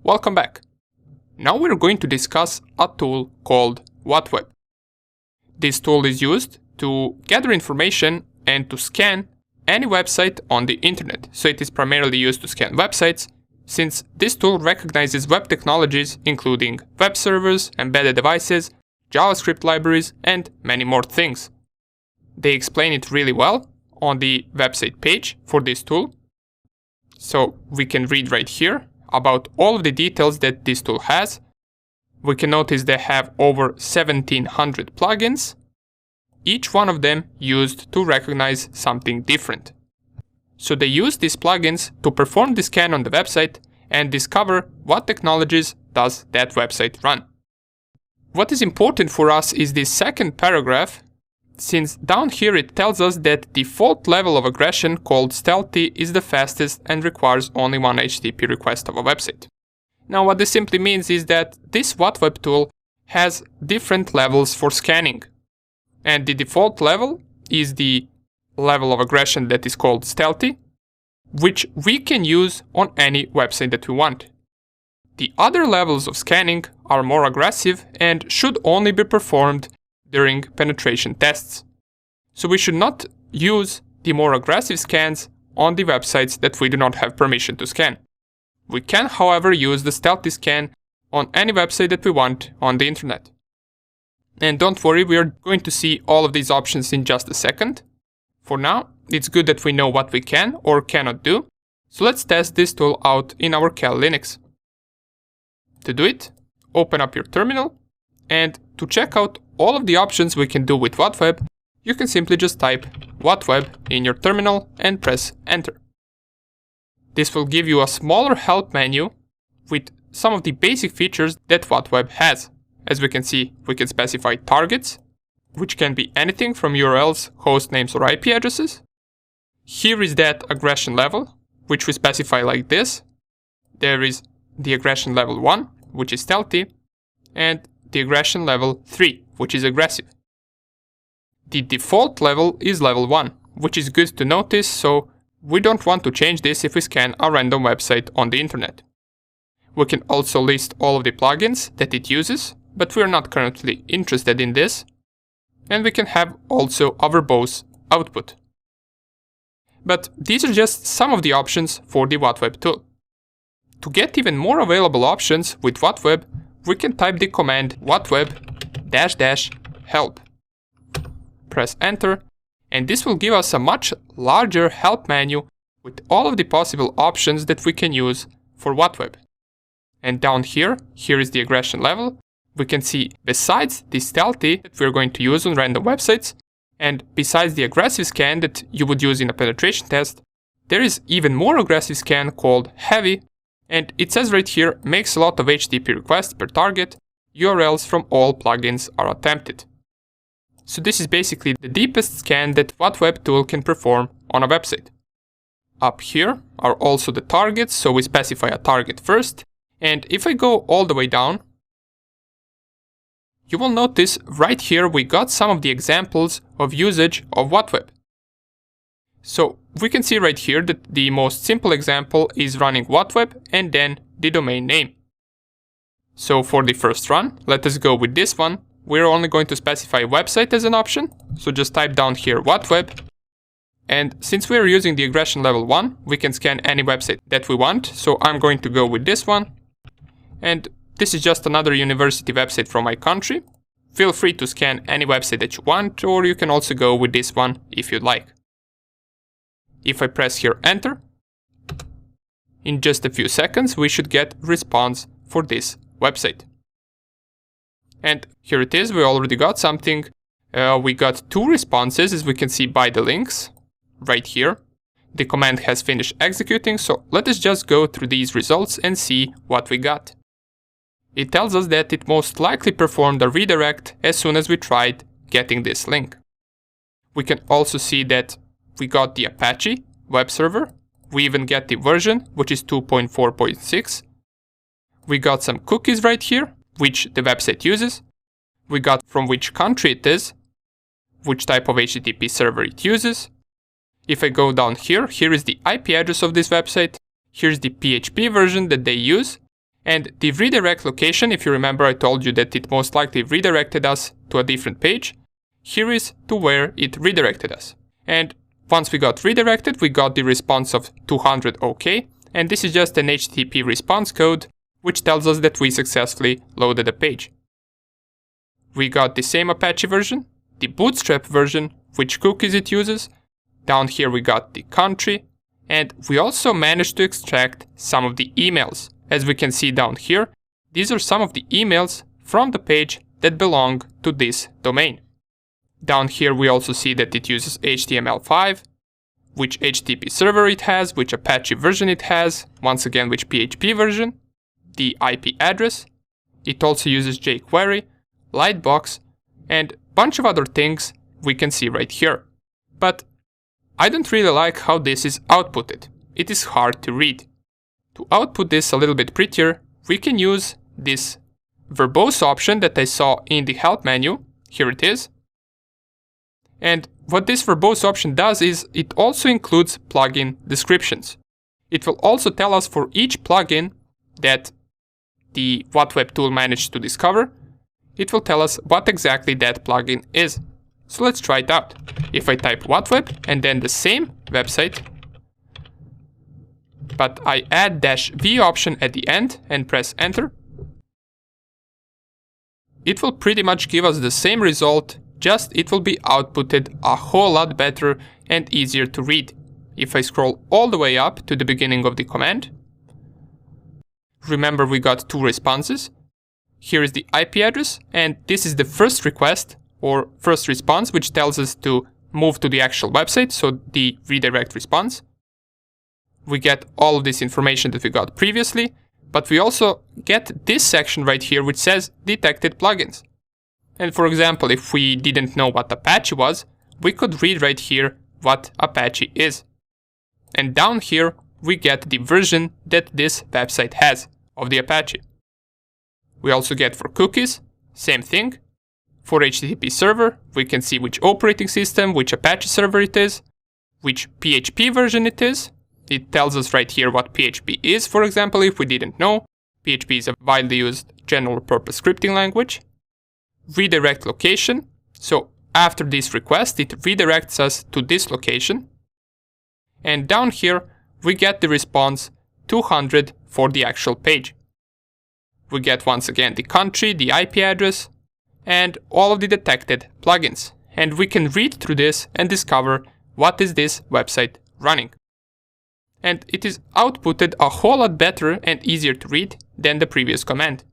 Welcome back. Now we're going to discuss a tool called 𝖀𝑡web. This tool is used to gather information and to scan any website on the internet. So it is primarily used to scan websites, since this tool recognizes web technologies including web servers, embedded devices, JavaScript libraries, and many more things. They explain it really well on the website page for this tool. So we can read right here about all of the details that this tool has. We can notice they have over 1700 plugins, each one of them used to recognize something different. So they use these plugins to perform the scan on the website and discover what technologies does that website run. What is important for us is this second paragraph, since down here it tells us that default level of aggression called Stealthy is the fastest and requires only one HTTP request of a website. Now what this simply means is that this 𝖀𝑡web tool has different levels for scanning. And the default level is the level of aggression that is called Stealthy, which we can use on any website that we want. The other levels of scanning are more aggressive and should only be performed during penetration tests. So we should not use the more aggressive scans on the websites that we do not have permission to scan. We can, however, use the Stealthy scan on any website that we want on the internet. And don't worry, we are going to see all of these options in just a second. For now, it's good that we know what we can or cannot do. So let's test this tool out in our Kali Linux. To do it, open up your terminal, and to check out all of the options we can do with 𝖀𝑡web, you can simply just type 𝖀𝑡web in your terminal and press enter. This will give you a smaller help menu with some of the basic features that 𝖀𝑡web has. As we can see, we can specify targets, which can be anything from URLs, host names, or IP addresses. Here is that aggression level, which we specify like this. There is the aggression level 1, which is Stealthy, and the aggression level 3, which is aggressive. The default level is level 1, which is good to notice, so we don't want to change this if we scan a random website on the internet. We can also list all of the plugins that it uses, but we are not currently interested in this. And we can have also a verbose output. But these are just some of the options for the 𝖀𝑡web tool. To get even more available options with 𝖀𝑡web, we can type the command --help. Press enter, and this will give us a much larger help menu with all of the possible options that we can use for 𝖀𝑡web. And down here is the aggression level. We can see besides the Stealthy that we're going to use on random websites, and besides the aggressive scan that you would use in a penetration test, there is even more aggressive scan called Heavy, and it says right here, makes a lot of HTTP requests per target, URLs from all plugins are attempted. So this is basically the deepest scan that 𝖀𝑡web tool can perform on a website. Up here are also the targets, so we specify a target first, and if I go all the way down, you will notice right here we got some of the examples of usage of 𝖀𝑡web. So we can see right here that the most simple example is running 𝖀𝑡web and then the domain name. So for the first run, let us go with this one. We're only going to specify website as an option. So just type down here 𝖀𝑡web. And since we're using the aggression level 1, we can scan any website that we want. So I'm going to go with this one. And this is just another university website from my country. Feel free to scan any website that you want, or you can also go with this one if you'd like. If I press here enter, in just a few seconds we should get response for this website. And here it is, we already got something. We got 2 responses, as we can see by the links right here. The command has finished executing, so let us just go through these results and see what we got. It tells us that it most likely performed a redirect as soon as we tried getting this link. We can also see that we got the Apache web server. We even get the version, which is 2.4.6. We got some cookies right here, which the website uses. We got from which country it is, which type of HTTP server it uses. If I go down here, here is the IP address of this website. Here's the PHP version that they use. And the redirect location, if you remember, I told you that it most likely redirected us to a different page. Here is to where it redirected us. And once we got redirected, we got the response of 200 OK, and this is just an HTTP response code, which tells us that we successfully loaded a page. We got the same Apache version, the Bootstrap version, which cookies it uses. Down here we got the country, and we also managed to extract some of the emails. As we can see down here, these are some of the emails from the page that belong to this domain. Down here we also see that it uses HTML5, which HTTP server it has, which Apache version it has, once again which PHP version, the IP address. It also uses jQuery, Lightbox, and a bunch of other things we can see right here. But I don't really like how this is outputted. It is hard to read. To output this a little bit prettier, we can use this verbose option that I saw in the help menu. Here it is. And what this verbose option does is it also includes plugin descriptions. It will also tell us for each plugin that the WhatWeb tool managed to discover, it will tell us what exactly that plugin is. So let's try it out. If I type WhatWeb and then the same website, but I add -v option at the end and press enter, it will pretty much give us the same result, just it will be outputted a whole lot better and easier to read. If I scroll all the way up to the beginning of the command, remember we got two responses. Here is the IP address, and this is the first request or first response, which tells us to move to the actual website, so the redirect response. We get all of this information that we got previously, but we also get this section right here which says detected plugins. And for example, if we didn't know what Apache was, we could read right here what Apache is. And down here we get the version that this website has of the Apache. We also get for cookies, same thing. For HTTP server, we can see which operating system, which Apache server it is, which PHP version it is. It tells us right here what PHP is, for example, if we didn't know. PHP is a widely used general purpose scripting language. Redirect location. So after this request, it redirects us to this location. And down here, we get the response 200 for the actual page. We get once again the country, the IP address, and all of the detected plugins. And we can read through this and discover what is this website running. And it is outputted a whole lot better and easier to read than the previous command.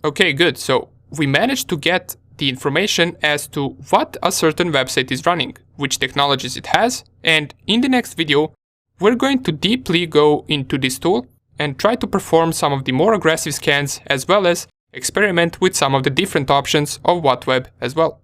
Okay, good. So we managed to get the information as to what a certain website is running, which technologies it has, and in the next video, we're going to deeply go into this tool and try to perform some of the more aggressive scans as well as experiment with some of the different options of WhatWeb as well.